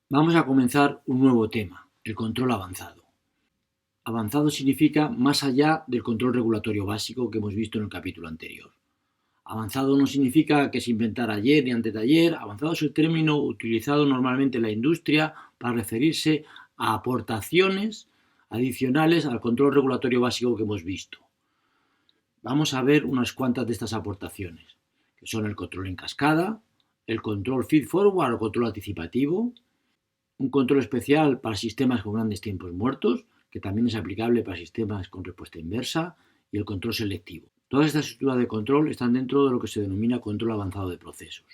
Vamos a comenzar un nuevo tema, el control avanzado. Avanzado significa más allá del control regulatorio básico que hemos visto en el capítulo anterior. Avanzado no significa que se inventara ayer ni antes de ayer. Avanzado es el término utilizado normalmente en la industria para referirse a aportaciones adicionales al control regulatorio básico que hemos visto. Vamos a ver unas cuantas de estas aportaciones, que son el control en cascada, el control feed-forward o control anticipativo, un control especial para sistemas con grandes tiempos muertos, que también es aplicable para sistemas con respuesta inversa, y el control selectivo. Todas estas estructuras de control están dentro de lo que se denomina control avanzado de procesos.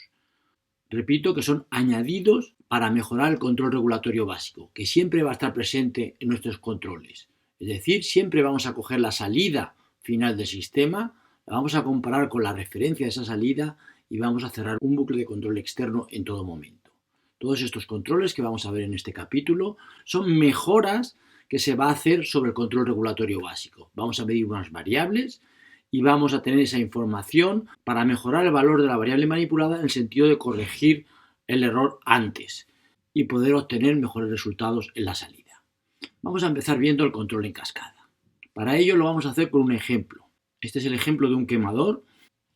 Repito que son añadidos para mejorar el control regulatorio básico, que siempre va a estar presente en nuestros controles. Es decir, siempre vamos a coger la salida final del sistema, la vamos a comparar con la referencia de esa salida y vamos a cerrar un bucle de control externo en todo momento. Todos estos controles que vamos a ver en este capítulo son mejoras que se va a hacer sobre el control regulatorio básico. Vamos a medir unas variables y vamos a tener esa información para mejorar el valor de la variable manipulada en el sentido de corregir el error antes y poder obtener mejores resultados en la salida. Vamos a empezar viendo el control en cascada. Para ello lo vamos a hacer con un ejemplo. Este es el ejemplo de un quemador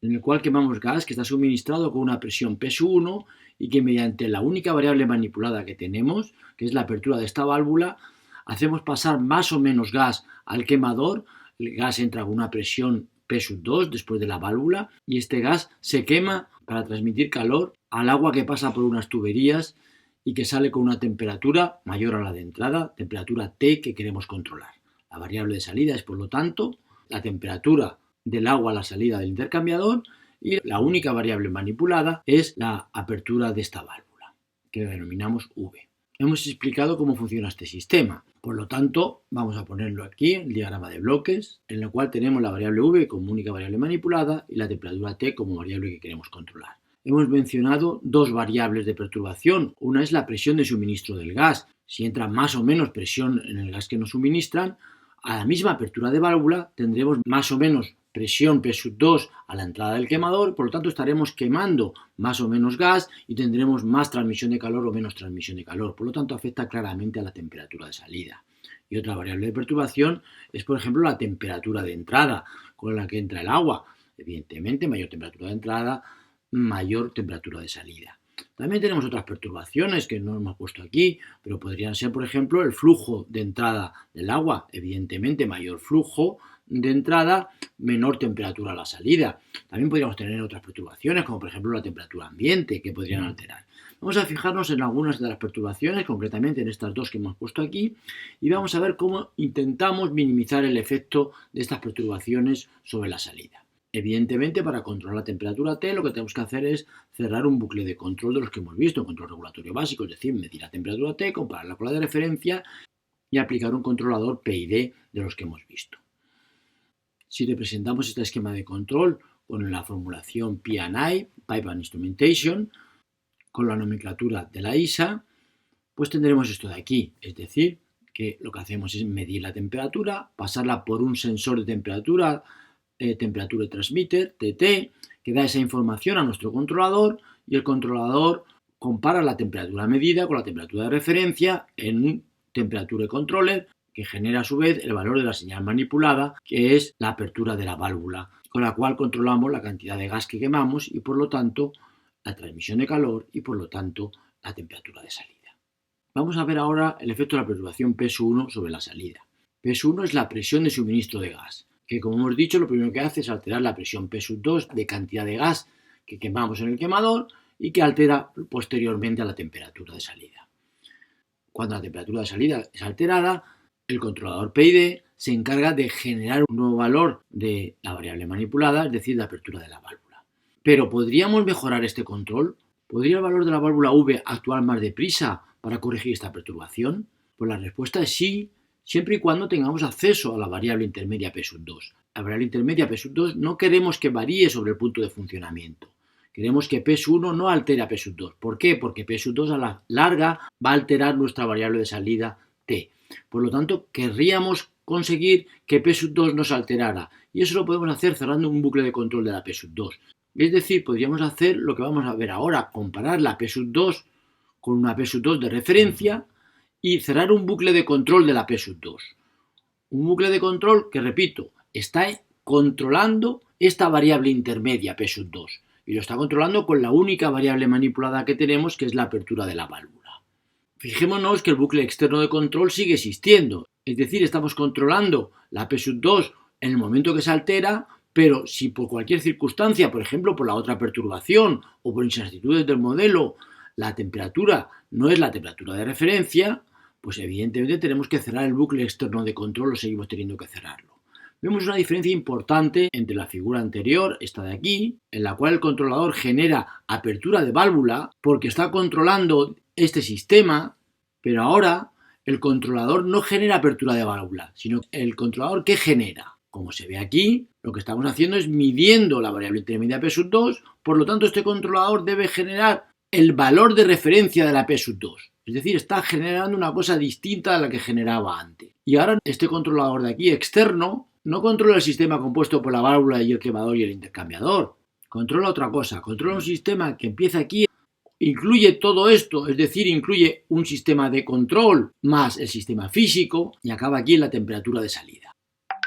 en el cual quemamos gas que está suministrado con una presión P sub 1 y que mediante la única variable manipulada que tenemos, que es la apertura de esta válvula, hacemos pasar más o menos gas al quemador. El gas entra con una presión P sub 2 después de la válvula y este gas se quema para transmitir calor al agua que pasa por unas tuberías y que sale con una temperatura mayor a la de entrada, temperatura T que queremos controlar. La variable de salida es, por lo tanto, la temperatura del agua a la salida del intercambiador y la única variable manipulada es la apertura de esta válvula, que denominamos V. Hemos explicado cómo funciona este sistema. Por lo tanto, vamos a ponerlo aquí, el diagrama de bloques, en el cual tenemos la variable V como única variable manipulada y la temperatura T como variable que queremos controlar. Hemos mencionado dos variables de perturbación. Una es la presión de suministro del gas. Si entra más o menos presión en el gas que nos suministran, a la misma apertura de válvula tendremos más o menos presión P sub 2 a la entrada del quemador, por lo tanto estaremos quemando más o menos gas y tendremos más transmisión de calor o menos transmisión de calor, por lo tanto afecta claramente a la temperatura de salida. Y otra variable de perturbación es, por ejemplo, la temperatura de entrada con la que entra el agua. Evidentemente, mayor temperatura de entrada, mayor temperatura de salida. También tenemos otras perturbaciones que no hemos puesto aquí, pero podrían ser, por ejemplo, el flujo de entrada del agua. Evidentemente, mayor flujo de entrada, menor temperatura a la salida. También podríamos tener otras perturbaciones, como por ejemplo la temperatura ambiente, que podrían alterar. Vamos a fijarnos en algunas de las perturbaciones, concretamente en estas dos que hemos puesto aquí, y vamos a ver cómo intentamos minimizar el efecto de estas perturbaciones sobre la salida. Evidentemente, para controlar la temperatura T, lo que tenemos que hacer es cerrar un bucle de control de los que hemos visto, control regulatorio básico, es decir, medir la temperatura T, compararla con la de referencia y aplicar un controlador PID de los que hemos visto. Si representamos este esquema de control con la formulación P&I, Pipe and Instrumentation, con la nomenclatura de la ISA, pues tendremos esto de aquí, es decir, que lo que hacemos es medir la temperatura, pasarla por un sensor de temperatura, temperatura transmitter, TT, que da esa información a nuestro controlador y el controlador compara la temperatura medida con la temperatura de referencia en un temperature controller que genera a su vez el valor de la señal manipulada, que es la apertura de la válvula, con la cual controlamos la cantidad de gas que quemamos y por lo tanto la transmisión de calor y por lo tanto la temperatura de salida. Vamos a ver ahora el efecto de la perturbación P sub 1 sobre la salida. P sub 1 es la presión de suministro de gas, que como hemos dicho lo primero que hace es alterar la presión P sub 2 de cantidad de gas que quemamos en el quemador y que altera posteriormente a la temperatura de salida. Cuando la temperatura de salida es alterada, el controlador PID se encarga de generar un nuevo valor de la variable manipulada, es decir, la apertura de la válvula. Pero ¿podríamos mejorar este control? ¿Podría el valor de la válvula V actuar más deprisa para corregir esta perturbación? Pues la respuesta es sí, siempre y cuando tengamos acceso a la variable intermedia P sub 2. La variable intermedia P sub 2 no queremos que varíe sobre el punto de funcionamiento. Queremos que P sub 1 no altere a P sub 2. ¿Por qué? Porque P sub 2 a la larga va a alterar nuestra variable de salida T. Por lo tanto, querríamos conseguir que P sub 2 no se alterara. Y eso lo podemos hacer cerrando un bucle de control de la P sub 2. Es decir, podríamos hacer lo que vamos a ver ahora, comparar la P sub 2 con una P2 de referencia y cerrar un bucle de control de la P2. Un bucle de control que, repito, está controlando esta variable intermedia P2 y lo está controlando con la única variable manipulada que tenemos, que es la apertura de la válvula. Fijémonos que el bucle externo de control sigue existiendo, es decir, estamos controlando la P2 en el momento que se altera, pero si por cualquier circunstancia, por ejemplo por la otra perturbación o por inexactitudes del modelo, la temperatura no es la temperatura de referencia, pues evidentemente tenemos que cerrar el bucle externo de control, o seguimos teniendo que cerrarlo. Vemos una diferencia importante entre la figura anterior, esta de aquí, en la cual el controlador genera apertura de válvula porque está controlando este sistema, pero ahora el controlador no genera apertura de válvula, sino el controlador ¿qué genera? Como se ve aquí, lo que estamos haciendo es midiendo la variable intermedia P2, por lo tanto este controlador debe generar el valor de referencia de la P2. Es decir, está generando una cosa distinta a la que generaba antes. Y ahora este controlador de aquí, externo, no controla el sistema compuesto por la válvula y el quemador y el intercambiador. Controla otra cosa, controla un sistema que empieza aquí, incluye todo esto, es decir, incluye un sistema de control más el sistema físico y acaba aquí en la temperatura de salida.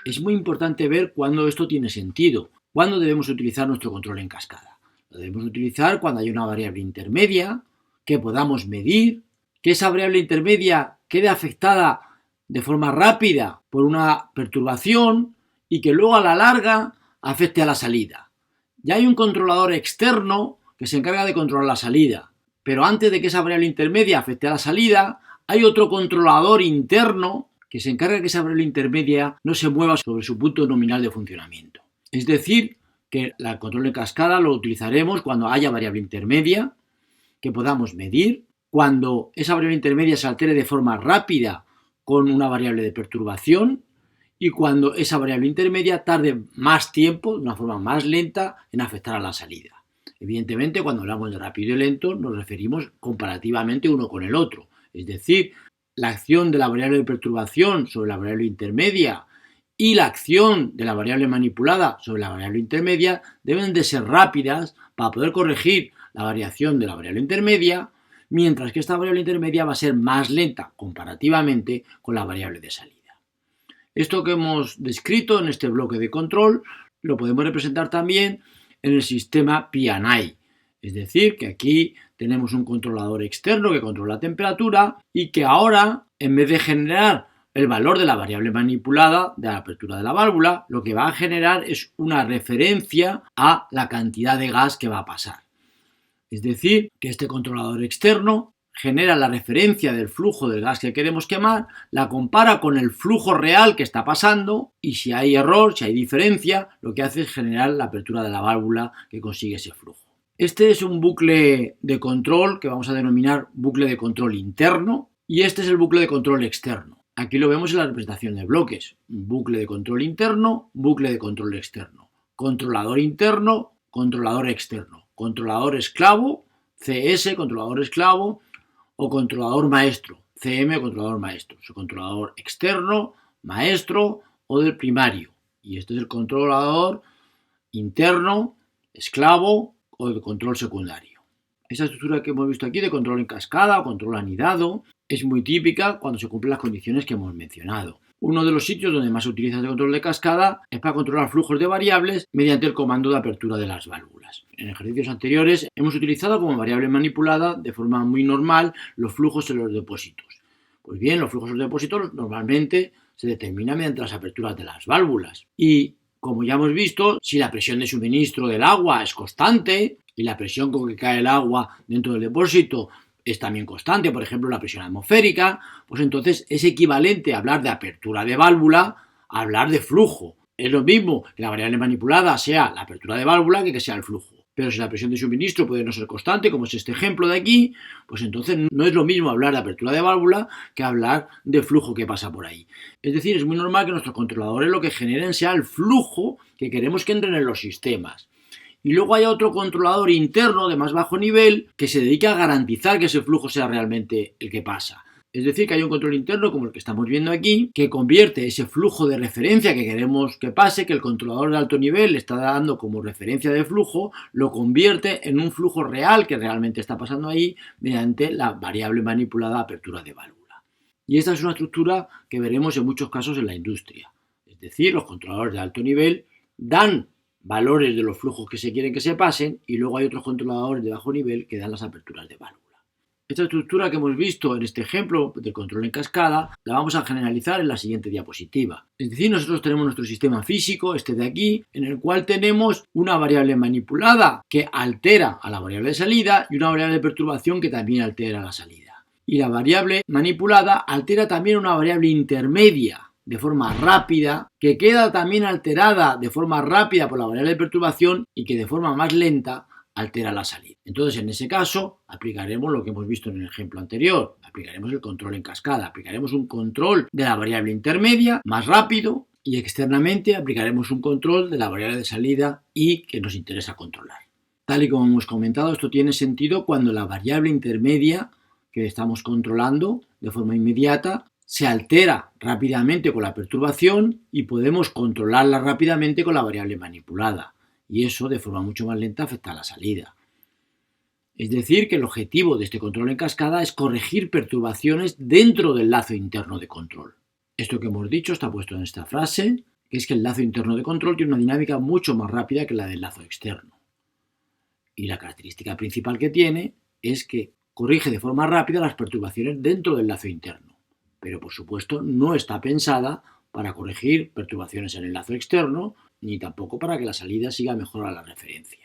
Es muy importante ver cuándo esto tiene sentido, cuándo debemos utilizar nuestro control en cascada. Lo debemos utilizar cuando hay una variable intermedia que podamos medir, que esa variable intermedia quede afectada de forma rápida por una perturbación y que luego a la larga afecte a la salida. Ya hay un controlador externo que se encarga de controlar la salida, pero antes de que esa variable intermedia afecte a la salida, hay otro controlador interno que se encarga de que esa variable intermedia no se mueva sobre su punto nominal de funcionamiento. Es decir, que el control en cascada lo utilizaremos cuando haya variable intermedia que podamos medir, cuando esa variable intermedia se altere de forma rápida con una variable de perturbación y cuando esa variable intermedia tarde más tiempo, de una forma más lenta, en afectar a la salida. Evidentemente, cuando hablamos de rápido y lento, nos referimos comparativamente uno con el otro. Es decir, la acción de la variable de perturbación sobre la variable intermedia y la acción de la variable manipulada sobre la variable intermedia deben de ser rápidas para poder corregir la variación de la variable intermedia, mientras que esta variable intermedia va a ser más lenta comparativamente con la variable de salida. Esto que hemos descrito en este bloque de control lo podemos representar también en el sistema P&I, es decir, que aquí tenemos un controlador externo que controla la temperatura y que ahora, en vez de generar el valor de la variable manipulada de la apertura de la válvula, lo que va a generar es una referencia a la cantidad de gas que va a pasar. Es decir, que este controlador externo genera la referencia del flujo del gas que queremos quemar, la compara con el flujo real que está pasando y si hay error, si hay diferencia, lo que hace es generar la apertura de la válvula que consigue ese flujo. Este es un bucle de control que vamos a denominar bucle de control interno y este es el bucle de control externo. Aquí lo vemos en la representación de bloques. Bucle de control interno, bucle de control externo. Controlador interno, controlador externo. Controlador esclavo, CS, controlador esclavo, o controlador maestro, CM, controlador maestro. Su controlador externo, maestro o del primario. Y este es el controlador interno, esclavo o de control secundario. Esa estructura que hemos visto aquí de control en cascada o control anidado es muy típica cuando se cumplen las condiciones que hemos mencionado. Uno de los sitios donde más se utiliza este control de cascada es para controlar flujos de variables mediante el comando de apertura de las válvulas. En ejercicios anteriores hemos utilizado como variable manipulada de forma muy normal los flujos en los depósitos. Pues bien, los flujos en los depósitos normalmente se determinan mediante las aperturas de las válvulas. Y como ya hemos visto, si la presión de suministro del agua es constante y la presión con que cae el agua dentro del depósito es también constante, por ejemplo la presión atmosférica, pues entonces es equivalente a hablar de apertura de válvula a hablar de flujo. Es lo mismo que la variable manipulada sea la apertura de válvula que sea el flujo. Pero si la presión de suministro puede no ser constante, como es este ejemplo de aquí, pues entonces no es lo mismo hablar de apertura de válvula que hablar de flujo que pasa por ahí. Es decir, es muy normal que nuestros controladores lo que generen sea el flujo que queremos que entren en los sistemas. Y luego hay otro controlador interno de más bajo nivel que se dedica a garantizar que ese flujo sea realmente el que pasa. Es decir, que hay un control interno como el que estamos viendo aquí, que convierte ese flujo de referencia que queremos que pase, que el controlador de alto nivel le está dando como referencia de flujo, lo convierte en un flujo real que realmente está pasando ahí mediante la variable manipulada apertura de válvula. Y esta es una estructura que veremos en muchos casos en la industria. Es decir, los controladores de alto nivel dan valores de los flujos que se quieren que se pasen y luego hay otros controladores de bajo nivel que dan las aperturas de válvula. Esta estructura que hemos visto en este ejemplo del control en cascada la vamos a generalizar en la siguiente diapositiva. Es decir, nosotros tenemos nuestro sistema físico, este de aquí, en el cual tenemos una variable manipulada que altera a la variable de salida y una variable de perturbación que también altera la salida. Y la variable manipulada altera también una variable intermedia de forma rápida, que queda también alterada de forma rápida por la variable de perturbación y que de forma más lenta altera la salida. Entonces, en ese caso, aplicaremos lo que hemos visto en el ejemplo anterior. Aplicaremos el control en cascada. Aplicaremos un control de la variable intermedia más rápido y externamente aplicaremos un control de la variable de salida y que nos interesa controlar. Tal y como hemos comentado, esto tiene sentido cuando la variable intermedia que estamos controlando de forma inmediata se altera rápidamente con la perturbación y podemos controlarla rápidamente con la variable manipulada. Y eso de forma mucho más lenta afecta a la salida. Es decir, que el objetivo de este control en cascada es corregir perturbaciones dentro del lazo interno de control. Esto que hemos dicho está puesto en esta frase, que es que el lazo interno de control tiene una dinámica mucho más rápida que la del lazo externo. Y la característica principal que tiene es que corrige de forma rápida las perturbaciones dentro del lazo interno. Pero por supuesto no está pensada para corregir perturbaciones en el lazo externo, ni tampoco para que la salida siga mejor a la referencia.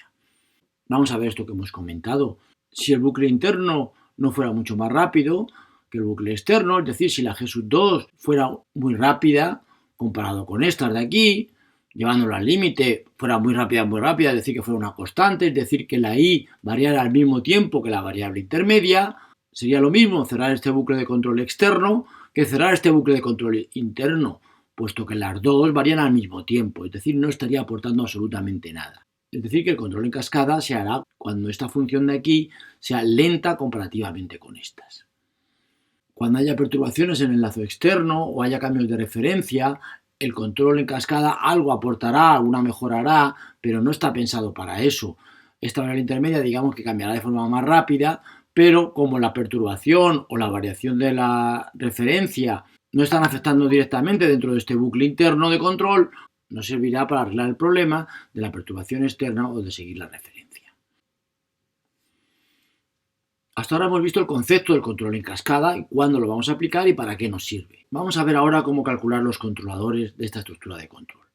Vamos a ver esto que hemos comentado. Si el bucle interno no fuera mucho más rápido que el bucle externo, es decir, si la G2 fuera muy rápida comparado con estas de aquí, llevándolo al límite, fuera muy rápida, es decir, que fuera una constante, es decir, que la I variara al mismo tiempo que la variable intermedia, sería lo mismo cerrar este bucle de control externo que cerrar este bucle de control interno, puesto que las dos varían al mismo tiempo, es decir, no estaría aportando absolutamente nada. Es decir, que el control en cascada se hará cuando esta función de aquí sea lenta comparativamente con estas. Cuando haya perturbaciones en el lazo externo o haya cambios de referencia, el control en cascada algo aportará, alguna mejorará, pero no está pensado para eso. Esta variable intermedia, digamos que cambiará de forma más rápida, pero como la perturbación o la variación de la referencia no están afectando directamente dentro de este bucle interno de control, no servirá para arreglar el problema de la perturbación externa o de seguir la referencia. Hasta ahora hemos visto el concepto del control en cascada y cuándo lo vamos a aplicar y para qué nos sirve. Vamos a ver ahora cómo calcular los controladores de esta estructura de control.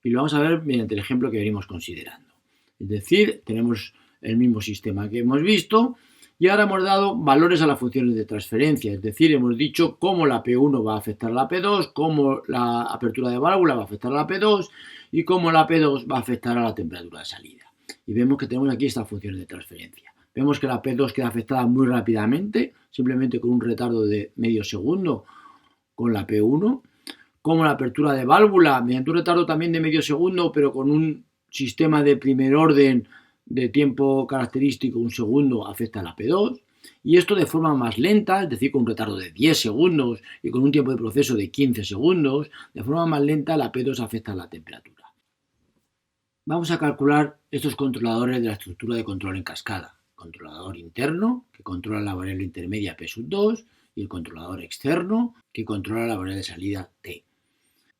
Y lo vamos a ver mediante el ejemplo que venimos considerando. Es decir, tenemos el mismo sistema que hemos visto y ahora hemos dado valores a las funciones de transferencia. Es decir, hemos dicho cómo la P1 va a afectar a la P2, cómo la apertura de válvula va a afectar a la P2 y cómo la P2 va a afectar a la temperatura de salida. Y vemos que tenemos aquí estas funciones de transferencia. Vemos que la P2 queda afectada muy rápidamente, simplemente con un retardo de medio segundo con la P1. Como la apertura de válvula, mediante un retardo también de medio segundo, pero con un sistema de primer orden de tiempo característico, un segundo, afecta a la P2. Y esto de forma más lenta, es decir, con un retardo de 10 segundos y con un tiempo de proceso de 15 segundos, de forma más lenta la P2 afecta a la temperatura. Vamos a calcular estos controladores de la estructura de control en cascada. Controlador interno, que controla la variable intermedia P2, y el controlador externo, que controla la variable de salida T.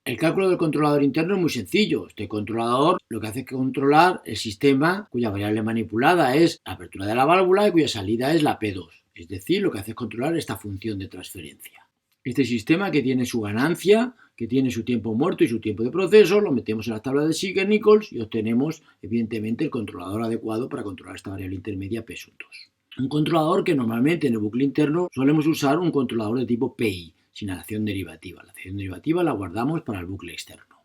El cálculo del controlador interno es muy sencillo. Este controlador lo que hace es controlar el sistema cuya variable manipulada es la apertura de la válvula y cuya salida es la P2. Es decir, lo que hace es controlar esta función de transferencia. Este sistema que tiene su ganancia, que tiene su tiempo muerto y su tiempo de proceso, lo metemos en la tabla de Siegel-Nichols y obtenemos, evidentemente, el controlador adecuado para controlar esta variable intermedia P2. Un controlador que normalmente en el bucle interno solemos usar un controlador de tipo PI, sin acción derivativa. La acción derivativa la guardamos para el bucle externo.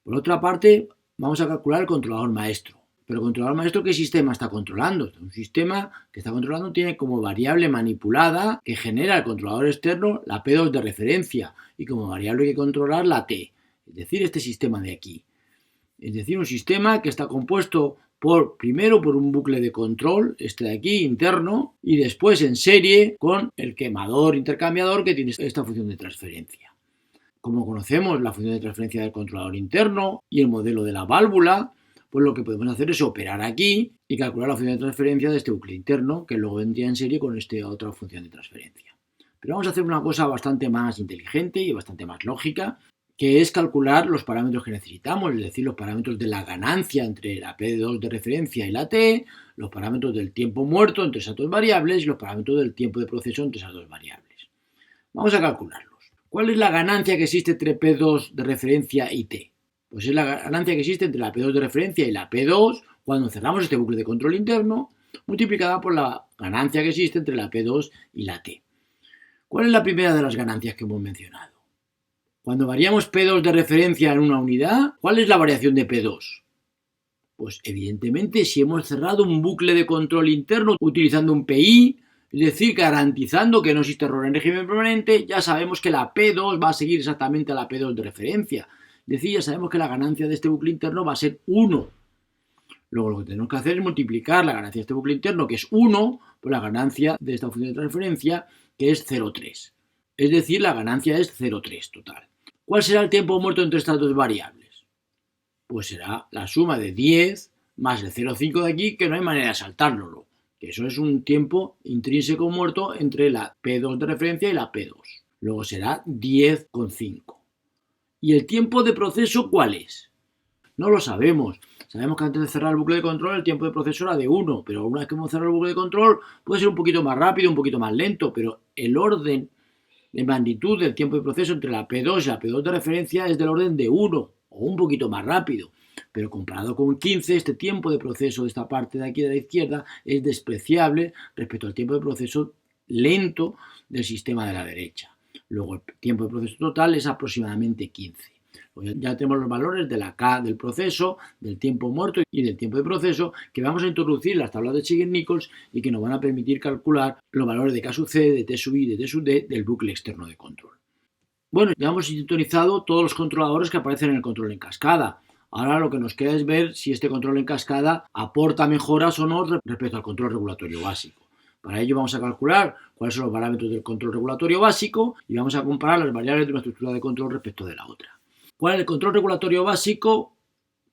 Por otra parte, vamos a calcular el controlador maestro. Pero el controlador maestro, ¿qué sistema está controlando? Un sistema que está controlando tiene como variable manipulada que genera el controlador externo la P2 de referencia y como variable que controlar la T, es decir, este sistema de aquí. Es decir, un sistema que está compuesto primero por un bucle de control, este de aquí, interno, y después en serie con el quemador intercambiador que tiene esta función de transferencia. Como conocemos la función de transferencia del controlador interno y el modelo de la válvula, pues lo que podemos hacer es operar aquí y calcular la función de transferencia de este bucle interno, que luego vendría en serie con esta otra función de transferencia. Pero vamos a hacer una cosa bastante más inteligente y bastante más lógica, que es calcular los parámetros que necesitamos, es decir, los parámetros de la ganancia entre la P2 de referencia y la T, los parámetros del tiempo muerto entre esas dos variables y los parámetros del tiempo de proceso entre esas dos variables. Vamos a calcularlos. ¿Cuál es la ganancia que existe entre P2 de referencia y T? Pues es la ganancia que existe entre la P2 de referencia y la P2 cuando cerramos este bucle de control interno, multiplicada por la ganancia que existe entre la P2 y la T. ¿Cuál es la primera de las ganancias que hemos mencionado? Cuando variamos P2 de referencia en una unidad, ¿cuál es la variación de P2? Pues evidentemente si hemos cerrado un bucle de control interno utilizando un PI, es decir, garantizando que no existe error en régimen permanente, ya sabemos que la P2 va a seguir exactamente a la P2 de referencia. Es decir, ya sabemos que la ganancia de este bucle interno va a ser 1. Luego lo que tenemos que hacer es multiplicar la ganancia de este bucle interno, que es 1, por la ganancia de esta función de transferencia, que es 0,3. Es decir, la ganancia es 0,3 total. ¿Cuál será el tiempo muerto entre estas dos variables? Pues será la suma de 10 más el 0,5 de aquí, que no hay manera de saltárnoslo. Que eso es un tiempo intrínseco muerto entre la P2 de referencia y la P2. Luego será 10,5. ¿Y el tiempo de proceso cuál es? No lo sabemos. Sabemos que antes de cerrar el bucle de control el tiempo de proceso era de 1, pero una vez que hemos cerrado el bucle de control puede ser un poquito más rápido, un poquito más lento, pero el orden de magnitud del tiempo de proceso entre la P2 y la P2 de referencia es del orden de 1 o un poquito más rápido. Pero comparado con 15, este tiempo de proceso de esta parte de aquí de la izquierda es despreciable respecto al tiempo de proceso lento del sistema de la derecha. Luego el tiempo de proceso total es aproximadamente 15. Ya tenemos los valores de la K del proceso, del tiempo muerto y del tiempo de proceso que vamos a introducir en las tablas de Chigurh-Nichols y que nos van a permitir calcular los valores de K sub C, de T sub I, de T sub D del bucle externo de control. Bueno, ya hemos sintonizado todos los controladores que aparecen en el control en cascada. Ahora lo que nos queda es ver si este control en cascada aporta mejoras o no respecto al control regulatorio básico. Para ello vamos a calcular cuáles son los parámetros del control regulatorio básico y vamos a comparar las variables de una estructura de control respecto de la otra. ¿Cuál es el control regulatorio básico?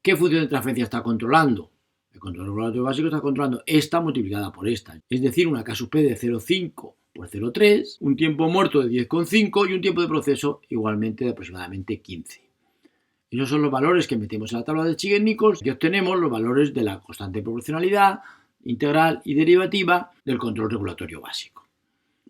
¿Qué función de transferencia está controlando? El control regulatorio básico está controlando esta multiplicada por esta, es decir, una K sub P de 0,5 por 0,3, un tiempo muerto de 10,5 y un tiempo de proceso igualmente de aproximadamente 15. Esos son los valores que metemos en la tabla de Chigurh-Nichols y obtenemos los valores de la constante de proporcionalidad, integral y derivativa del control regulatorio básico.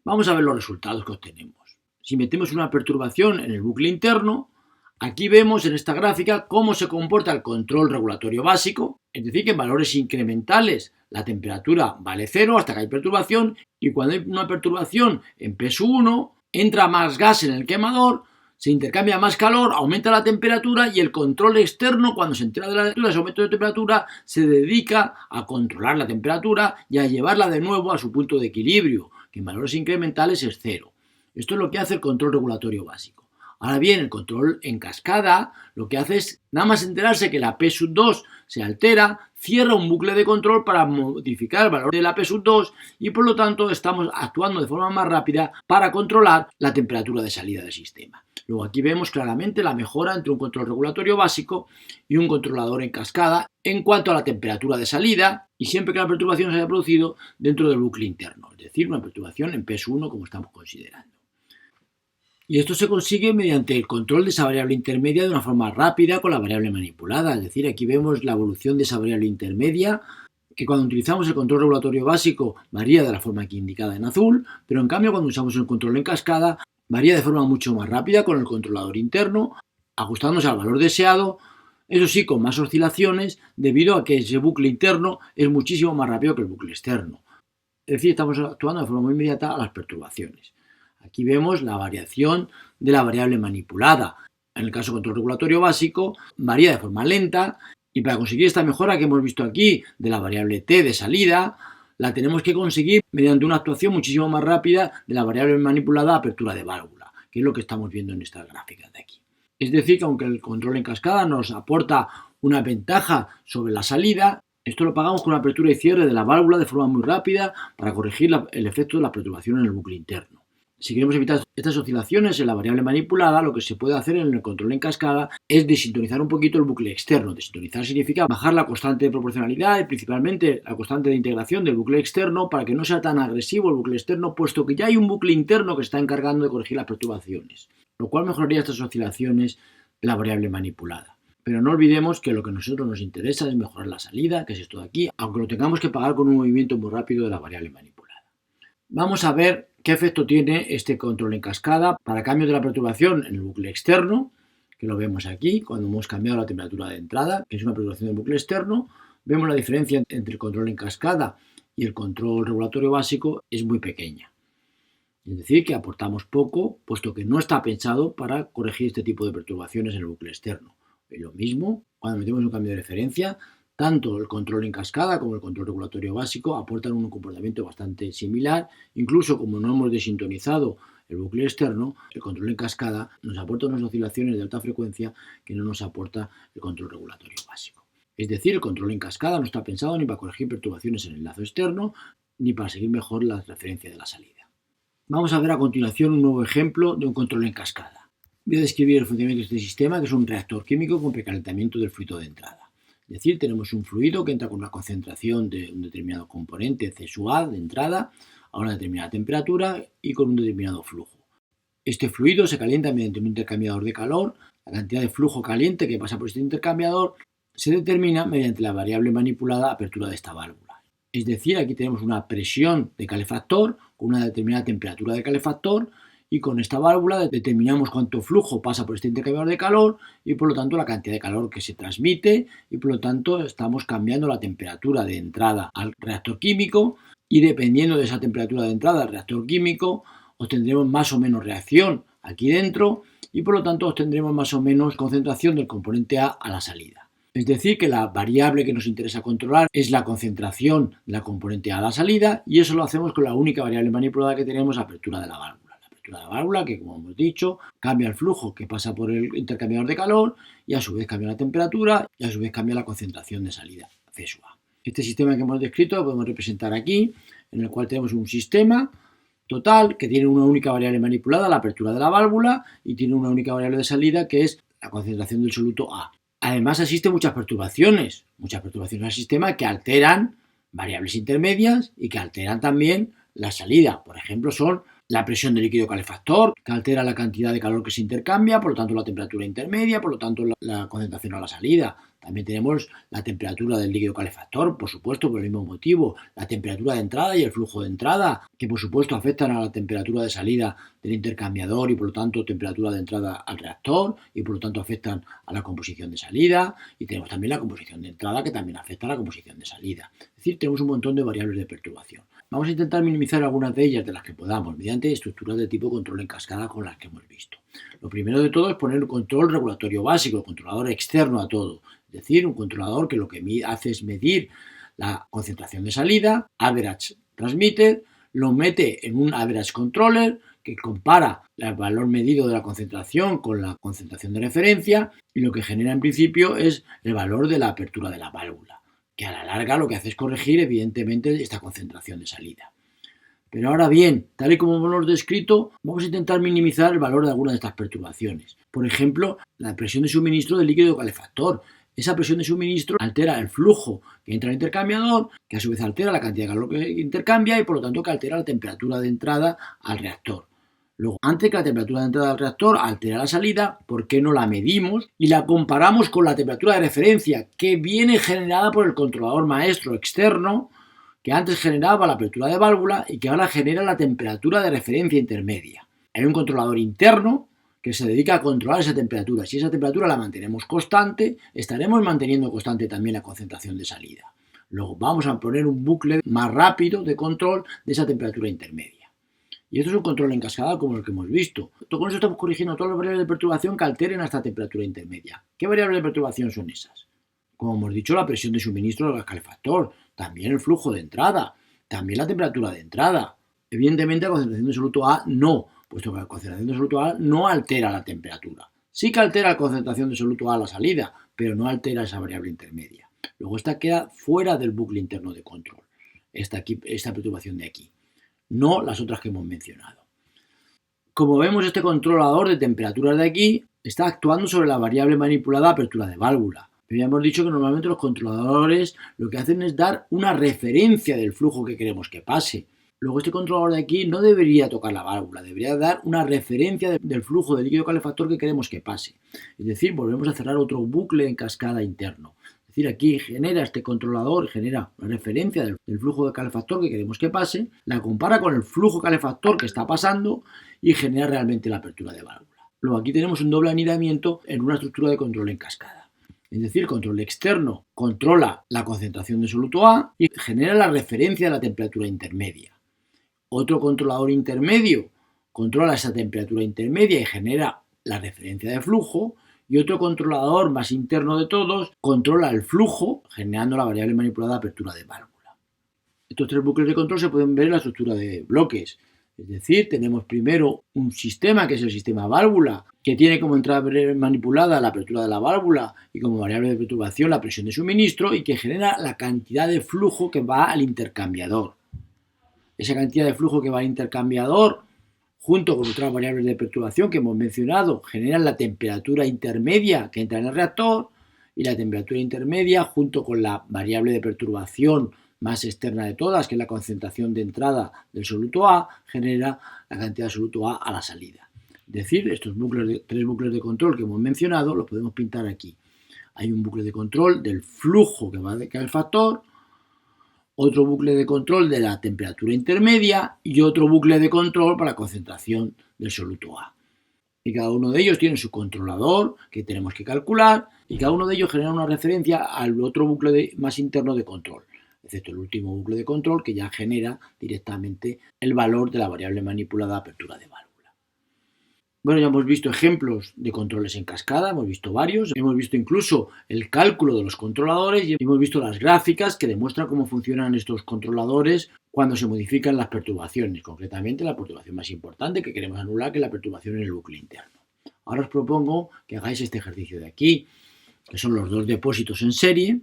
Vamos a ver los resultados que obtenemos. Si metemos una perturbación en el bucle interno, aquí vemos en esta gráfica cómo se comporta el control regulatorio básico, es decir, que en valores incrementales la temperatura vale 0 hasta que hay perturbación y cuando hay una perturbación en P1 entra más gas en el quemador, se intercambia más calor, aumenta la temperatura y el control externo, cuando se entera de la temperatura, ese aumento de temperatura, se dedica a controlar la temperatura y a llevarla de nuevo a su punto de equilibrio, que en valores incrementales es 0. Esto es lo que hace el control regulatorio básico. Ahora bien, el control en cascada lo que hace es nada más enterarse que la P sub 2 se altera, cierra un bucle de control para modificar el valor de la P sub 2 y por lo tanto estamos actuando de forma más rápida para controlar la temperatura de salida del sistema. Luego aquí vemos claramente la mejora entre un control regulatorio básico y un controlador en cascada en cuanto a la temperatura de salida y siempre que la perturbación se haya producido dentro del bucle interno, es decir, una perturbación en P sub 1 como estamos considerando. Y esto se consigue mediante el control de esa variable intermedia de una forma rápida con la variable manipulada. Es decir, aquí vemos la evolución de esa variable intermedia que cuando utilizamos el control regulatorio básico varía de la forma aquí indicada en azul, pero en cambio cuando usamos el control en cascada varía de forma mucho más rápida con el controlador interno, ajustándose al valor deseado, eso sí, con más oscilaciones debido a que ese bucle interno es muchísimo más rápido que el bucle externo. Es decir, estamos actuando de forma muy inmediata a las perturbaciones. Aquí vemos la variación de la variable manipulada. En el caso del control regulatorio básico varía de forma lenta y para conseguir esta mejora que hemos visto aquí de la variable T de salida, la tenemos que conseguir mediante una actuación muchísimo más rápida de la variable manipulada apertura de válvula, que es lo que estamos viendo en estas gráficas de aquí. Es decir, que aunque el control en cascada nos aporta una ventaja sobre la salida, Esto lo pagamos con una apertura y cierre de la válvula de forma muy rápida para corregir el efecto de la perturbación en el bucle interno. Si queremos evitar estas oscilaciones en la variable manipulada, lo que se puede hacer en el control en cascada es desintonizar un poquito el bucle externo. Desintonizar significa bajar la constante de proporcionalidad y principalmente la constante de integración del bucle externo para que no sea tan agresivo el bucle externo, puesto que ya hay un bucle interno que se está encargando de corregir las perturbaciones, lo cual mejoraría estas oscilaciones de la variable manipulada. Pero no olvidemos que lo que a nosotros nos interesa es mejorar la salida, que es esto de aquí, aunque lo tengamos que pagar con un movimiento muy rápido de la variable manipulada. Vamos a ver qué efecto tiene este control en cascada para cambios de la perturbación en el bucle externo, que lo vemos aquí, cuando hemos cambiado la temperatura de entrada, que es una perturbación del bucle externo. Vemos la diferencia entre el control en cascada y el control regulatorio básico es muy pequeña. Es decir, que aportamos poco, puesto que no está pensado para corregir este tipo de perturbaciones en el bucle externo. Y lo mismo, cuando metemos un cambio de referencia, tanto el control en cascada como el control regulatorio básico aportan un comportamiento bastante similar. Incluso como no hemos desintonizado el bucle externo, el control en cascada nos aporta unas oscilaciones de alta frecuencia que no nos aporta el control regulatorio básico. Es decir, el control en cascada no está pensado ni para corregir perturbaciones en el lazo externo, ni para seguir mejor la referencia de la salida. Vamos a ver a continuación un nuevo ejemplo de un control en cascada. Voy a describir el funcionamiento de este sistema, que es un reactor químico con precalentamiento del fluido de entrada. Es decir, tenemos un fluido que entra con una concentración de un determinado componente C sub A de entrada a una determinada temperatura y con un determinado flujo. Este fluido se calienta mediante un intercambiador de calor. La cantidad de flujo caliente que pasa por este intercambiador se determina mediante la variable manipulada apertura de esta válvula. Es decir, aquí tenemos una presión de calefactor con una determinada temperatura de calefactor y con esta válvula determinamos cuánto flujo pasa por este intercambiador de calor y por lo tanto la cantidad de calor que se transmite y por lo tanto estamos cambiando la temperatura de entrada al reactor químico y dependiendo de esa temperatura de entrada al reactor químico obtendremos más o menos reacción aquí dentro y por lo tanto obtendremos más o menos concentración del componente A a la salida. Es decir, que la variable que nos interesa controlar es la concentración de la componente A a la salida y eso lo hacemos con la única variable manipulada que tenemos, apertura de la válvula. La válvula que, como hemos dicho, cambia el flujo que pasa por el intercambiador de calor y a su vez cambia la temperatura y a su vez cambia la concentración de salida, C sub A. Este sistema que hemos descrito lo podemos representar aquí, en el cual tenemos un sistema total que tiene una única variable manipulada, la apertura de la válvula, y tiene una única variable de salida que es la concentración del soluto A. Además existen muchas perturbaciones al sistema que alteran variables intermedias y que alteran también la salida. Por ejemplo, son la presión del líquido calefactor, que altera la cantidad de calor que se intercambia, por lo tanto la temperatura intermedia, por lo tanto la concentración a la salida. También tenemos la temperatura del líquido calefactor, por supuesto, por el mismo motivo, la temperatura de entrada y el flujo de entrada, que por supuesto afectan a la temperatura de salida del intercambiador y por lo tanto temperatura de entrada al reactor y por lo tanto afectan a la composición de salida. Y tenemos también la composición de entrada que también afecta a la composición de salida. Es decir, tenemos un montón de variables de perturbación. Vamos a intentar minimizar algunas de ellas de las que podamos mediante estructuras de tipo control en cascada con las que hemos visto. Lo primero de todo es poner un control regulatorio básico, el controlador externo a todo. Es decir, un controlador que lo que hace es medir la concentración de salida, average transmitted, lo mete en un average controller que compara el valor medido de la concentración con la concentración de referencia y lo que genera en principio es el valor de la apertura de la válvula, que a la larga lo que hace es corregir evidentemente esta concentración de salida. Pero ahora bien, tal y como hemos descrito, vamos a intentar minimizar el valor de algunas de estas perturbaciones. Por ejemplo, la presión de suministro del líquido calefactor. Esa presión de suministro altera el flujo que entra al intercambiador, que a su vez altera la cantidad de calor que intercambia y por lo tanto que altera la temperatura de entrada al reactor. Luego, antes que la temperatura de entrada al reactor altera la salida, ¿por qué no la medimos y la comparamos con la temperatura de referencia que viene generada por el controlador maestro externo que antes generaba la apertura de válvula y que ahora genera la temperatura de referencia intermedia? Hay un controlador interno que se dedica a controlar esa temperatura. Si esa temperatura la mantenemos constante, estaremos manteniendo constante también la concentración de salida. Luego vamos a poner un bucle más rápido de control de esa temperatura intermedia. Y esto es un control en cascada como el que hemos visto. Con eso estamos corrigiendo todas las variables de perturbación que alteren a esta temperatura intermedia. ¿Qué variables de perturbación son esas? Como hemos dicho, la presión de suministro del calefactor, también el flujo de entrada, también la temperatura de entrada. Evidentemente la concentración de soluto A no, puesto que la concentración de soluto A no altera la temperatura. Sí que altera la concentración de soluto A a la salida, pero no altera esa variable intermedia. Luego esta queda fuera del bucle interno de control, esta perturbación de aquí, no las otras que hemos mencionado. Como vemos, este controlador de temperaturas de aquí está actuando sobre la variable manipulada apertura de válvula. Pero ya hemos dicho que normalmente los controladores lo que hacen es dar una referencia del flujo que queremos que pase. Luego este controlador de aquí no debería tocar la válvula, debería dar una referencia del flujo de líquido calefactor que queremos que pase. Es decir, volvemos a cerrar otro bucle en cascada interno. Es decir, aquí genera este controlador, genera una referencia del flujo de calefactor que queremos que pase, la compara con el flujo calefactor que está pasando y genera realmente la apertura de válvula. Luego aquí tenemos un doble anidamiento en una estructura de control en cascada. Es decir, control externo controla la concentración de soluto A y genera la referencia de la temperatura intermedia. Otro controlador intermedio controla esa temperatura intermedia y genera la referencia de flujo. Y otro controlador más interno de todos controla el flujo, generando la variable manipulada apertura de válvula. Estos tres bucles de control se pueden ver en la estructura de bloques. Es decir, tenemos primero un sistema que es el sistema válvula, que tiene como entrada manipulada la apertura de la válvula y como variable de perturbación la presión de suministro y que genera la cantidad de flujo que va al intercambiador. Esa cantidad de flujo que va al intercambiador, junto con otras variables de perturbación que hemos mencionado, generan la temperatura intermedia que entra en el reactor y la temperatura intermedia, junto con la variable de perturbación más externa de todas, que es la concentración de entrada del soluto A, genera la cantidad de soluto A la salida. Es decir, estos tres bucles de control que hemos mencionado los podemos pintar aquí. Hay un bucle de control del flujo que va de calefactor, otro bucle de control de la temperatura intermedia y otro bucle de control para la concentración del soluto A. Y cada uno de ellos tiene su controlador que tenemos que calcular y cada uno de ellos genera una referencia al otro bucle más interno de control, excepto el último bucle de control que ya genera directamente el valor de la variable manipulada apertura de válvula. Bueno, ya hemos visto ejemplos de controles en cascada, hemos visto varios, hemos visto incluso el cálculo de los controladores y hemos visto las gráficas que demuestran cómo funcionan estos controladores cuando se modifican las perturbaciones, concretamente la perturbación más importante que queremos anular, que es la perturbación en el bucle interno. Ahora os propongo que hagáis este ejercicio de aquí, que son los dos depósitos en serie.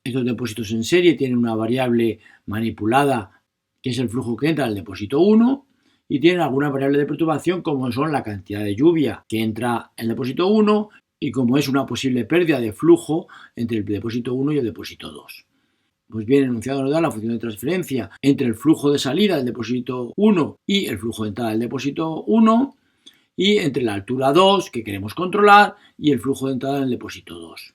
Estos depósitos en serie tienen una variable manipulada que es el flujo que entra al depósito 1 y tienen alguna variable de perturbación como son la cantidad de lluvia que entra en el depósito 1 y como es una posible pérdida de flujo entre el depósito 1 y el depósito 2. Pues bien, el enunciado nos da la función de transferencia entre el flujo de salida del depósito 1 y el flujo de entrada del depósito 1 y entre la altura 2 que queremos controlar y el flujo de entrada del depósito 2.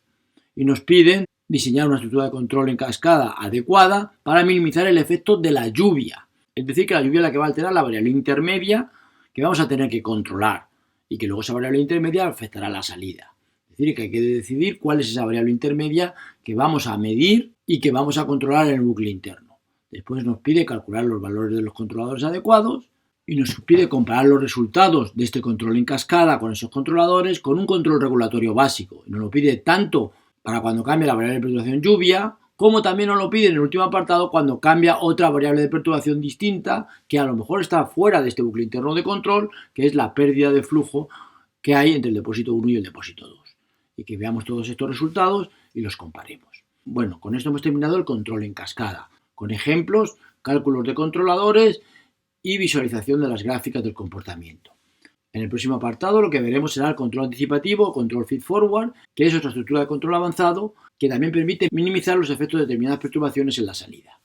Y nos piden diseñar una estructura de control en cascada adecuada para minimizar el efecto de la lluvia. Es decir, que la lluvia es la que va a alterar la variable intermedia que vamos a tener que controlar y que luego esa variable intermedia afectará la salida. Es decir, que hay que decidir cuál es esa variable intermedia que vamos a medir y que vamos a controlar en el bucle interno. Después nos pide calcular los valores de los controladores adecuados y nos pide comparar los resultados de este control en cascada con esos controladores con un control regulatorio básico. Y nos lo pide tanto para cuando cambia la variable de perturbación lluvia, como también nos lo pide en el último apartado cuando cambia otra variable de perturbación distinta que a lo mejor está fuera de este bucle interno de control, que es la pérdida de flujo que hay entre el depósito 1 y el depósito 2. Y que veamos todos estos resultados y los comparemos. Bueno, con esto hemos terminado el control en cascada, con ejemplos, cálculos de controladores y visualización de las gráficas del comportamiento. En el próximo apartado lo que veremos será el control anticipativo o control feed-forward, que es otra estructura de control avanzado que también permite minimizar los efectos de determinadas perturbaciones en la salida.